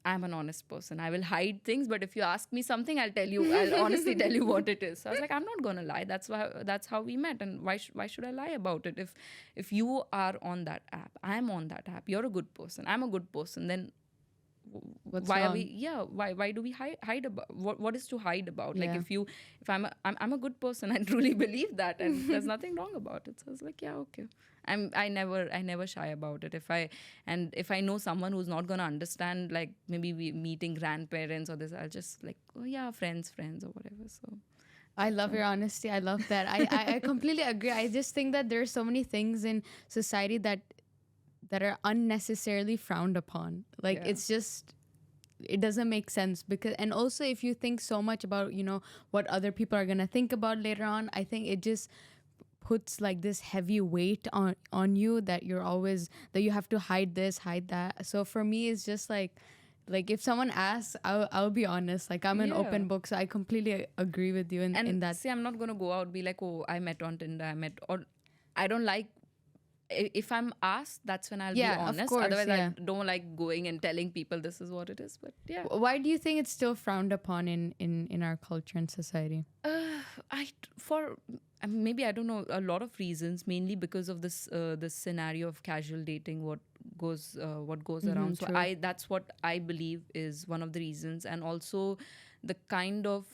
I'm an honest person. I will hide things, but if you ask me something, I'll honestly tell you what it is. So I was like, I'm not gonna lie. That's how we met, and why should I lie about it? If you are on that app, I'm on that app. You're a good person. I'm a good person. Then What's why wrong? are we? Yeah. Why do we hide about what is to hide about? Like Yeah. if I'm a good person, I truly believe that, and there's nothing wrong about it. So I was like, yeah, okay. I never shy about it. If I know someone who's not gonna understand, like maybe we meeting grandparents or this, I'll just like, oh yeah, friends or whatever. So I love your honesty. I love that. I completely agree. I just think that there are so many things in society that are unnecessarily frowned upon. Like Yeah. it's just, it doesn't make sense. Because, and also if you think so much about, what other people are going to think about later on, I think it just puts like this heavy weight on you, that that you have to hide this, hide that. So for me, it's just like if someone asks, I'll be honest. Like I'm an open Yeah. book. So I completely agree with you in And that. see, I'm not gonna go out be like, oh, I met on Tinder, or I don't like. If I'm asked, that's when I'll be Yeah, of honest. course, Otherwise, yeah. I don't like going and telling people this is what it is. But yeah, Why do you think it's still frowned upon in our culture and society? for maybe I don't know, a lot of reasons. Mainly because of this scenario of casual dating, what goes around. So true. that's what I believe is one of the reasons, and also the kind of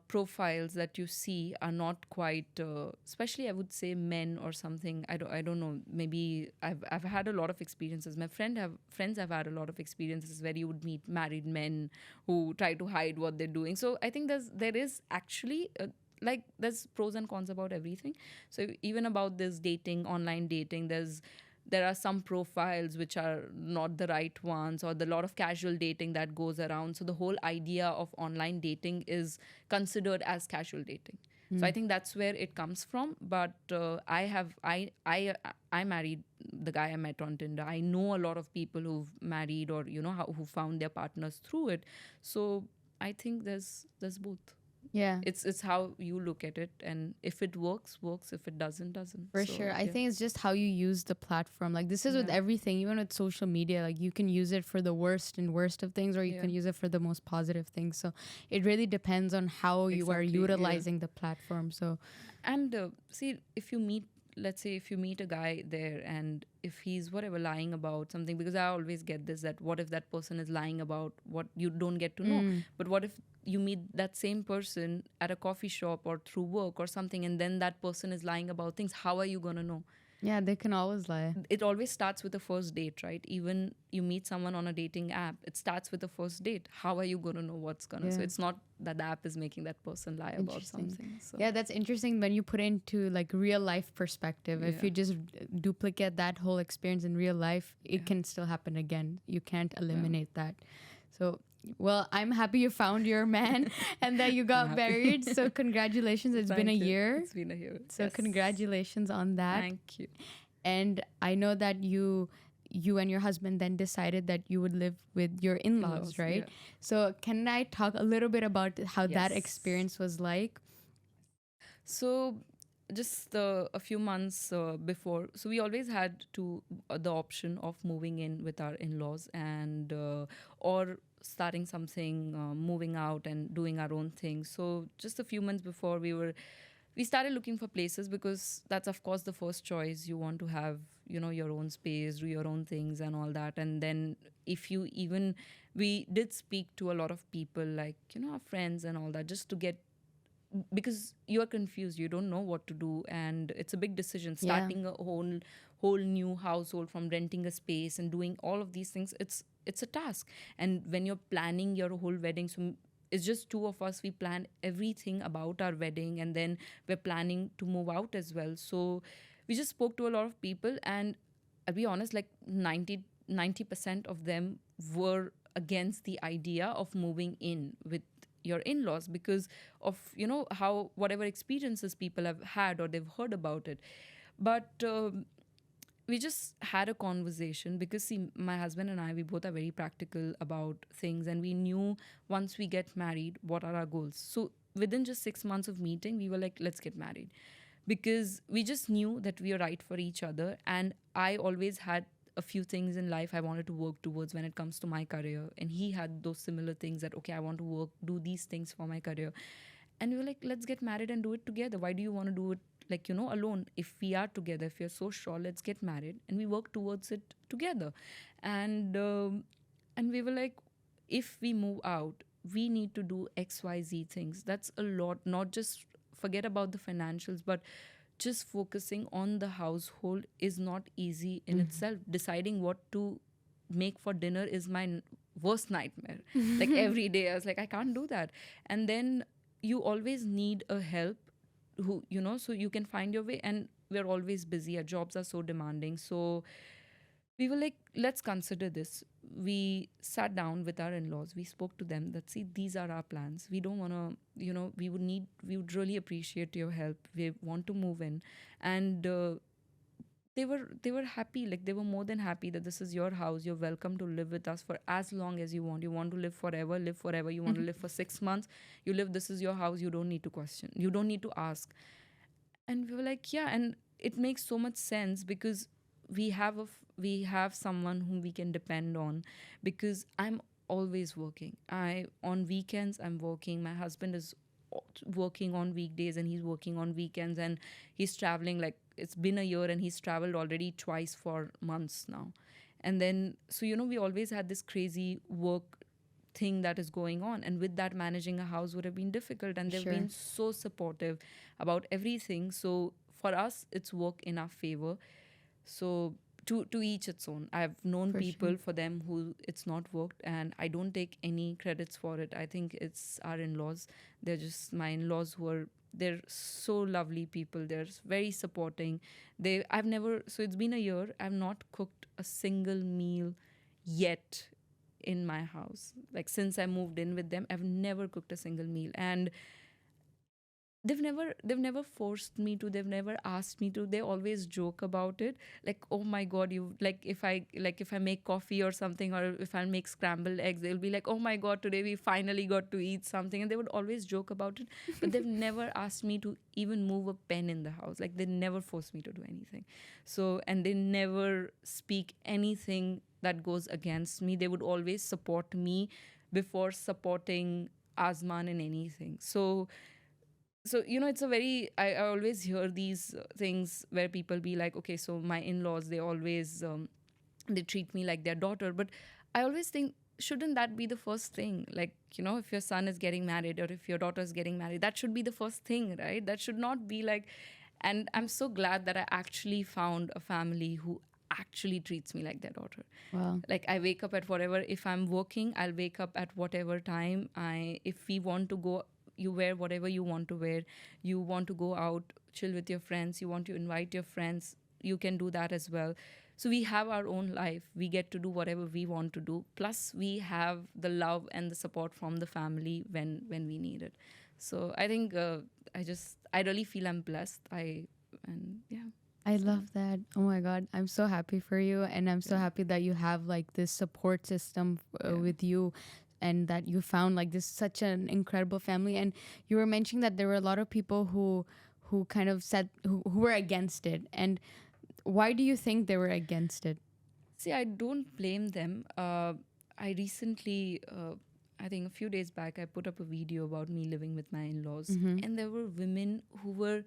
profiles that you see are not quite, especially I would say men or something. I don't know. Maybe I've had a lot of experiences. My friends have had a lot of experiences where you would meet married men who try to hide what they're doing. So I think there is actually. Like there's pros and cons about everything. So even about this dating, online dating, there are some profiles which are not the right ones, or the lot of casual dating that goes around. So the whole idea of online dating is considered as casual dating. So I think that's where it comes from. But I married the guy I met on Tinder. I know a lot of people who've married, or who found their partners through it. So I think there's both. Yeah. It's how you look at it, and if it works. If it doesn't. For So, sure. I yeah. think it's just how you use the platform. Like this is with Yeah. everything, even with social media. Like you can use it for the worst of things, or you can Yeah. use it for the most positive things. So it really depends on how you are Exactly, yeah. utilizing the platform. So And see, let's say if you meet a guy there, and if he's whatever lying about something, because I always get this, that what if that person is lying about what you don't get to know. But what if you meet that same person at a coffee shop or through work or something, and then that person is lying about things? How are you going to know? yeah, they can always lie. It always starts with a first date, right? Even you meet someone on a dating app, it starts with a first date. How are you going to know what's going to? So Yeah. it's not that the app is making that person lie about Interesting. something. So Yeah, that's interesting when you put into like real life perspective. If Yeah. you just duplicate that whole experience in real life, it can still happen again. You can't eliminate that. So Well, I'm happy you found your man and that you I'm got happy. married. So congratulations. It's been a Thank you. year. It's been a year. So Yes. congratulations on that. Thank you. And I know that you and your husband then decided that you would live with your in-laws, In-laws. Yeah. right? So can I talk a little bit about how that Yes. experience was like? So just a few months before, so we always had to the option of moving in with our in-laws and or starting something, moving out and doing our own thing. So just a few months before, we started looking for places because that's of course the first choice. You want to have, your own space, do your own things and all that. And then if you even we did speak to a lot of people, like, our friends and all that, just to get, because you are confused, you don't know what to do, and it's a big decision, Yeah. starting a whole new household, from renting a space and doing all of these things. It's a task. And when you're planning your whole wedding, so it's just two of us, we plan everything about our wedding, and then we're planning to move out as well. So we just spoke to a lot of people, and I'll be honest, like 90% of them were against the idea of moving in with your in-laws, because of, how whatever experiences people have had or they've heard about it. But we just had a conversation, because see, my husband and I, we both are very practical about things, and we knew once we get married what are our goals. So within just 6 months of meeting, we were like, let's get married, because we just knew that we are right for each other. And I always had a few things in life I wanted to work towards when it comes to my career, and he had those similar things, that okay, I want to do these things for my career. And we were like, let's get married and do it together. Why do you want to do it, like, alone? If we are together, if you're so sure, let's get married and we work towards it together. And um, and we were like, if we move out, we need to do XYZ things. That's a lot. Not just forget about the financials, but just focusing on the household is not easy in itself. Deciding what to make for dinner is my worst nightmare. Like every day, I was like, I can't do that. And then you always need a help, who, so you can find your way. And we're always busy. Our jobs are so demanding. So we were like, let's consider this. We sat down with our in-laws, we spoke to them that, see, these are our plans. We don't want to, we would really appreciate your help. We want to move in. And they were happy. Like, they were more than happy that this is your house, you're welcome to live with us for as long as you want. You want to live forever, live forever. You want to live for 6 months, you live. This is your house. You don't need to question, you don't need to ask. And we were like, yeah. And it makes so much sense, because we have someone whom we can depend on. Because I'm always working. I On weekends I'm working. My husband is working on weekdays, and he's working on weekends, and he's traveling. Like, it's been a year and he's traveled already twice for months now. And then, so, we always had this crazy work thing that is going on, and with that, managing a house would have been difficult. And they've Sure. been so supportive about everything. So for us, it's work in our favor. So to each its own. I've known For sure. people, for them, who it's not worked, and I don't take any credits for it. I think it's our in-laws. They're just my in-laws, they're so lovely people. They're very supporting. I've never, so it's been a year, I've not cooked a single meal yet in my house. Like, since I moved in with them, I've never cooked a single meal. And they've never forced me to, they've never asked me to. They always joke about it, like, oh my god, you, like, if I make coffee or something, or if I make scrambled eggs, they'll be like, oh my god, today we finally got to eat something. And they would always joke about it. But they've never asked me to even move a pen in the house. Like, they never force me to do anything. So, and they never speak anything that goes against me. They would always support me before supporting Azman in anything. So it's a very, I always hear these things where people be like, okay, so my in-laws, they always they treat me like their daughter. But I always think, shouldn't that be the first thing? Like, if your son is getting married, or if your daughter is getting married, that should be the first thing, right? That should not be like. And I'm so glad that I actually found a family who actually treats me like their daughter. Wow. Like, I wake up at whatever, if I'm working, I'll wake up at whatever time. If we want to go, you wear whatever you want to wear. You want to go out, chill with your friends, you want to invite your friends, you can do that as well. So we have our own life. We get to do whatever we want to do. Plus, we have the love and the support from the family when we need it. So I think I really feel I'm blessed. And yeah. I So love that. Oh my God. I'm so happy for you. And I'm so yeah, happy that you have like this support system yeah, with you, and that you found like this such an incredible family. And you were mentioning that there were a lot of people who kind of said who were against it. And why do you think they were against it? See, I don't blame them. I recently, I think a few days back, I put up a video about me living with my in laws, Mm-hmm. and there were women who were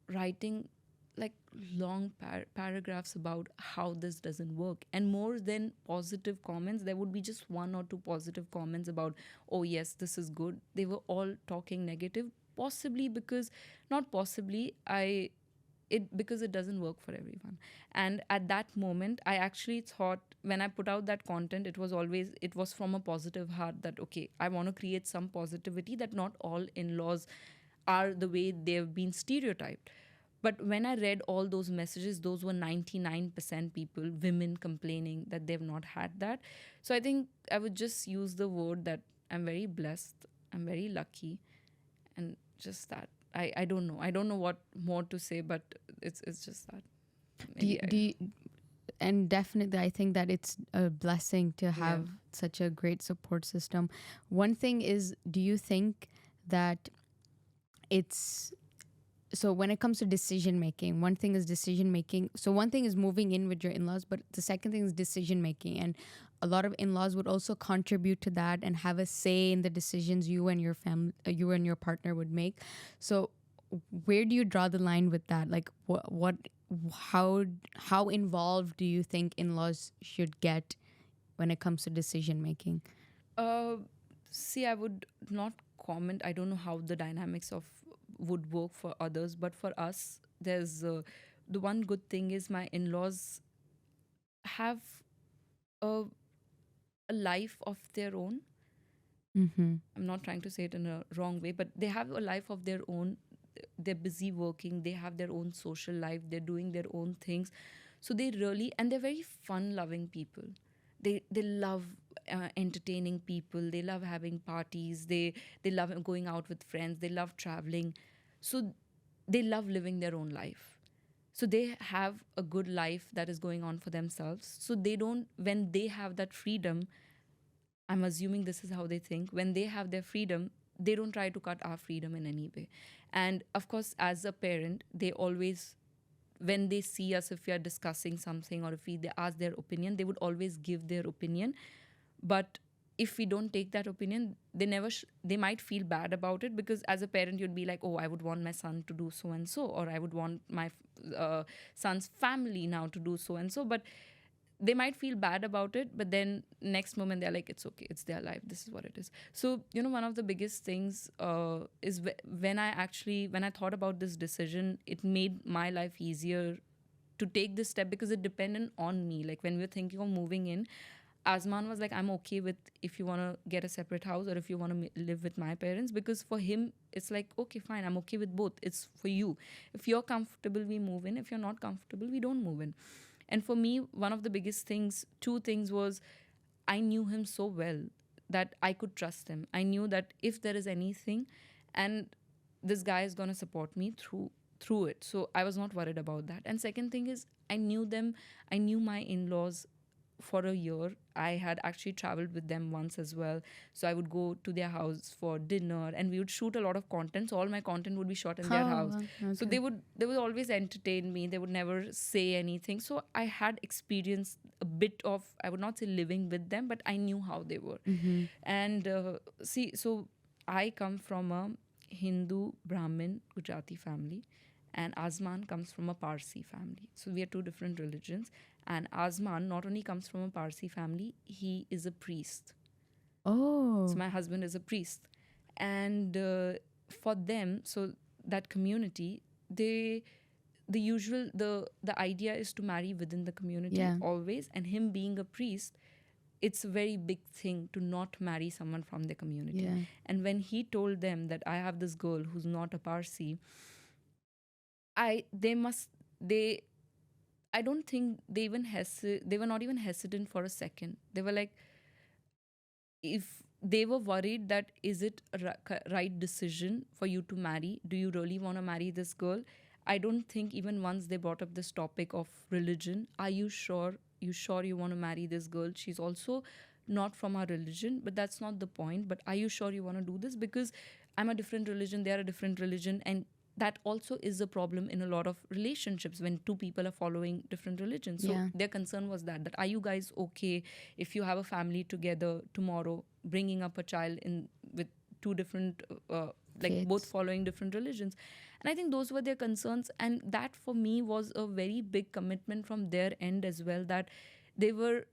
writing like long paragraphs about how this doesn't work. And more than positive comments, there would be just one or two positive comments about, oh, yes, this is good. They were all talking negative, possibly because, not possibly, because it doesn't work for everyone. And at that moment, I actually thought, when I put out that content, it was from a positive heart, that okay, I want to create some positivity, that not all in-laws are the way they've been stereotyped. But when I read all those messages, those were 99% people, women, complaining that they've not had that. So I think I would just use the word that I'm very blessed, I'm very lucky, and just that. I don't know. I don't know what more to say, but it's just that. Do you, Maybe do I. you, and definitely I think that it's a blessing to Yeah. have such a great support system. One thing is, do you think that it's so when it comes to decision making, one thing is decision making. So one thing is moving in with your in-laws, but the second thing is decision making. And a lot of in-laws would also contribute to that and have a say in the decisions you and your family, you and your partner would make. So where do you draw the line with that? Like what how involved do you think in-laws should get when it comes to decision making? Uh, See, I would not comment. I don't know how the dynamics of would work for others, but for us, there's the one good thing is my in-laws have a, a life of their own. Mm-hmm. I'm not trying to say it in a wrong way, but they have a life of their own. They're busy working, they have their own social life, they're doing their own things. So they really, and they're very fun loving people. They love entertaining people, they love having parties, they love going out with friends, they love traveling. So they love living their own life. So they have a good life that is going on for themselves. So they don't, when they have that freedom, I'm assuming this is how they think. When they have their freedom, they don't try to cut our freedom in any way. And of course, as a parent, they always, when they see us, if we are discussing something or if they ask their opinion, they would always give their opinion. But if we don't take that opinion, they might feel bad about it, because as a parent, you'd be like, oh, I would want my son to do so and so, or I would want my son's family now to do so and so. But they might feel bad about it, but then next moment they're like, it's okay, it's their life, this is what it is. So one of the biggest things is when I thought about this decision, it made my life easier to take this step, because it depended on me. Like when we were thinking of moving in, Azman was like, I'm okay with if you want to get a separate house or if you want to live with my parents, because for him it's like, okay, fine, I'm okay with both, it's for you. If you're comfortable, we move in. If you're not comfortable, we don't move in. And for me, one of the biggest things, two things, was I knew him so well that I could trust him. I knew that if there is anything, and this guy is going to support me through it. So I was not worried about that. And second thing is, I knew them. I knew my in-laws for a year. I had actually traveled with them once as well. So I would go to their house for dinner and we would shoot a lot of content. So all my content would be shot in their house. Oh, So okay. they would always entertain me. They would never say anything. So I had experienced a bit of, I would not say living with them, but I knew how they were. Mm-hmm. And see, so I come from a Hindu, Brahmin, Gujarati family, and Azman comes from a Parsi family. So we are two different religions. And Azman not only comes from a Parsi family, he is a priest. So Oh. my husband is a priest. And for them, so that community, they the idea is to marry within the community Yeah. always. And him being a priest, it's a very big thing to not marry someone from the community. Yeah. And when he told them that I have this girl who's not a Parsi, I they must they I don't think they were not even hesitant for a second. They were like, if they were worried that is it a right decision for you to marry, do you really want to marry this girl? I don't think even once they brought up this topic of religion, are you sure, you want to marry this girl? She's also not from our religion, but that's not the point. But are you sure you want to do this? Because I'm a different religion, they're a different religion, and that also is a problem in a lot of relationships when two people are following different religions. So Yeah. their concern was that are you guys okay if you have a family together tomorrow, bringing up a child in with two different like both Faiths. following different religions? And I think those were their concerns, and that for me was a very big commitment from their end as well, that they were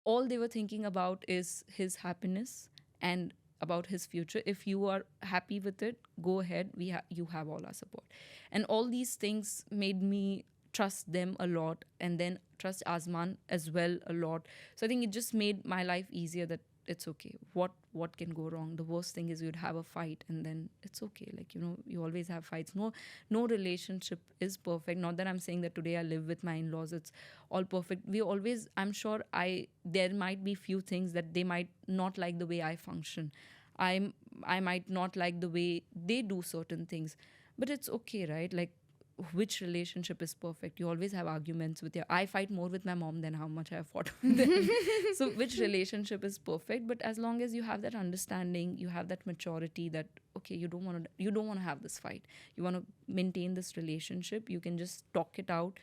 all they were thinking about is his happiness and about his future. If you are happy with it, go ahead, you have all our support. And all these things made me trust them a lot, and then trust Azman as well a lot. So I think it just made my life easier, that it's okay, what can go wrong? The worst thing is you'd have a fight, and then it's okay, like, you always have fights. No relationship is perfect. Not that I'm saying that today I live with my in-laws, it's all perfect. We always, I'm sure, I there might be few things that they might not like the way I function. I might not like the way they do certain things, but it's okay, right? Like, which relationship is perfect? You always have arguments with your, I fight more with my mom than how much I have fought with them. So which relationship is perfect? But as long as you have that understanding, you have that maturity, that okay, you don't want to have this fight, you want to maintain this relationship, you can just talk it out.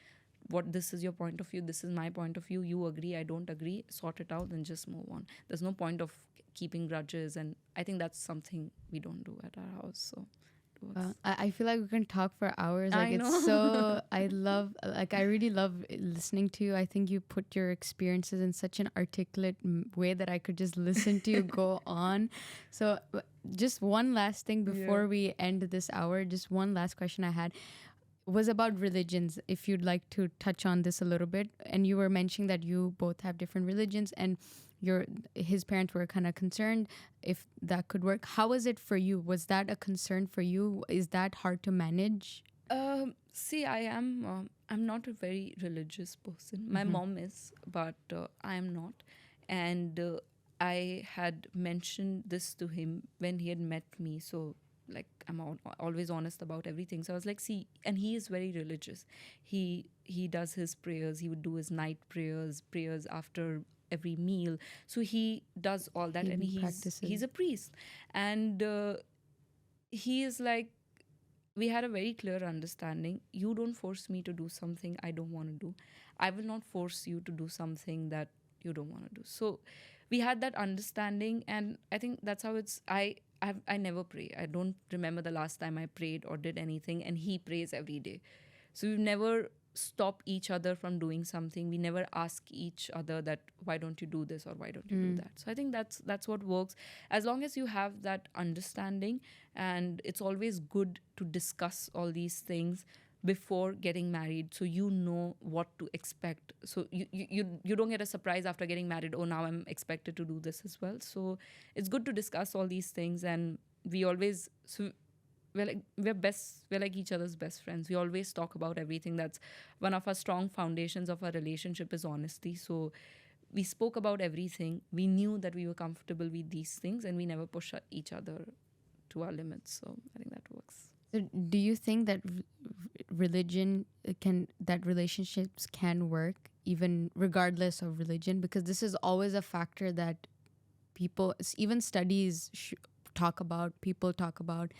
What, this is your point of view, this is my point of view, you agree, I don't agree, sort it out, and just move on. There's no point of keeping grudges, and I think that's something we don't do at our house. So it works. I feel like we can talk for hours. Like, I it's know. so, I really love listening to you. I think you put your experiences in such an articulate way that I could just listen to you go on. So, just one last thing before we end this hour, just one last question I had was about religions. If you'd like to touch on this a little bit, and you were mentioning that you both have different religions, and your his parents were kind of concerned if that could work. How was it for you? Was that a concern for you? Is that hard to manage? See, I'm not a very religious person. My mom is, but I am not. And I had mentioned this to him when he had met me. So, like, I'm always honest about everything. So I was like, see, and he is very religious. He does his prayers. He would do his night prayers after every meal. So he does all that, and He he's practices. a priest, and he is like, we had a very clear understanding. You don't force me to do something I don't want to do. I will not force you to do something that you don't want to do. So we had that understanding, and I think that's how it's. I never pray. I don't remember the last time I prayed or did anything, and he prays every day. So we've never stopped each other from doing something. We never ask each other that why don't you do this or why don't you do that. So I think that's what works. As long as you have that understanding, and it's always good to discuss all these things before getting married, so you know what to expect. So you don't get a surprise after getting married, oh, now I'm expected to do this as well. So it's good to discuss all these things. And we always, so we're like each other's best friends. We always talk about everything. That's one of our strong foundations of our relationship, is honesty. So we spoke about everything. We knew that we were comfortable with these things, and we never push each other to our limits. So I think that works. So do you think that religion can that relationships can work even regardless of religion? Because this is always a factor that people, even studies talk about, people talk about.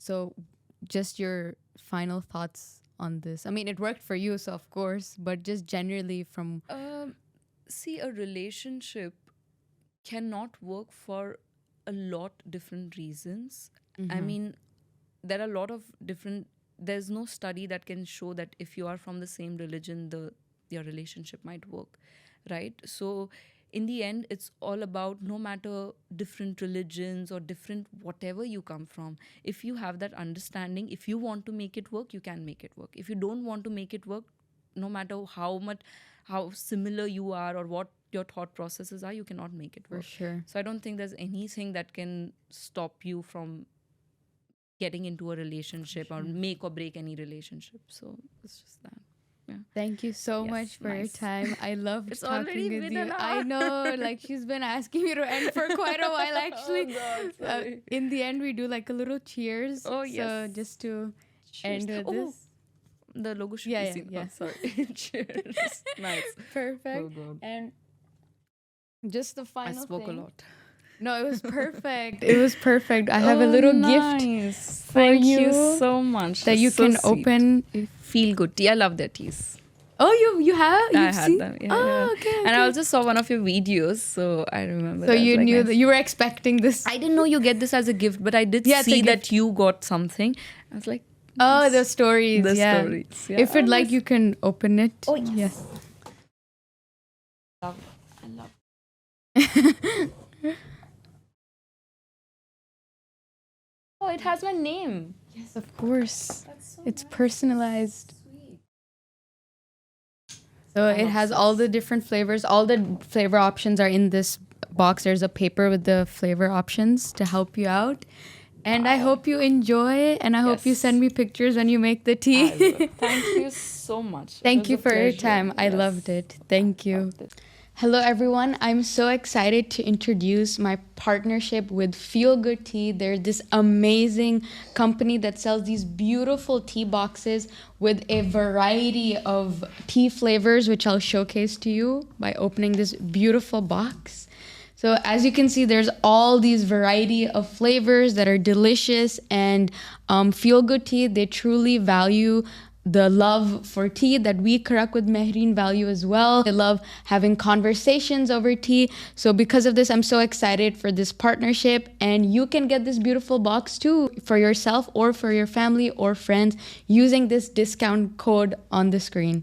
So just your final thoughts on this. I mean, it worked for you, so of course, but just generally from See, a relationship cannot work for a lot different reasons. I mean, there are a lot of different, there's no study that can show that if you are from the same religion, your relationship might work, right? So in the end, it's all about, no matter different religions or different whatever you come from, if you have that understanding, if you want to make it work, you can make it work. If you don't want to make it work, no matter how similar you are or what your thought processes are, you cannot make it for work. sure. So I don't think there's anything that can stop you from getting into a relationship or make or break any relationship. So it's just that. Thank you so Yes, much for your nice. time. I loved It's already talking with been you. an I hour. know, like she's been asking me to end for quite a while actually. Oh God, sorry. In the end, we do like a little cheers. Oh, So yes. just to Cheers. end with Oh, this. the logo should Yeah, be yeah, seen. yeah. Oh, sorry. Cheers. Nice. Perfect. Oh God. And just the I final spoke thing. a lot. No, it was perfect. It was perfect. I have a little gift Nice. for Thank you you so much. that you So can sweet. open. Feel good tea. I love their teas. Oh, you have? I You've had seen? them. Yeah, Oh, yeah. okay. And I okay. also saw one of your videos, so I remember. So that. you Like, knew nice. that you were expecting this. I didn't know you get this as a gift, but I did Yeah, it's a see that gift. you got something. I was like, Oh, nice. the stories. The yeah. stories. Yeah. If you'd like, nice. you can open it. Oh, yes. I love. Oh, it has my name. Yes, of course. That's so It's nice. personalized. Sweet. So I'm it has all obsessed. the different flavors. All the flavor options are in this box. There's a paper with the flavor options to help you out. And I Wow. hope you enjoy it. And I hope you Yes. send me pictures when you make the I tea. will. Thank you so much. It Thank was you a for your pleasure. time. I Yes. loved it. Thank you. Loved it. Hello, everyone. I'm so excited to introduce my partnership with Feel Good Tea. They're this amazing company that sells these beautiful tea boxes with a variety of tea flavors, which I'll showcase to you by opening this beautiful box. So as you can see, there's all these variety of flavors that are delicious, and Feel Good Tea, they truly value the love for tea that we Karak with Mehreen value as well. They love having conversations over tea. So because of this, I'm so excited for this partnership, and you can get this beautiful box too for yourself or for your family or friends using this discount code on the screen.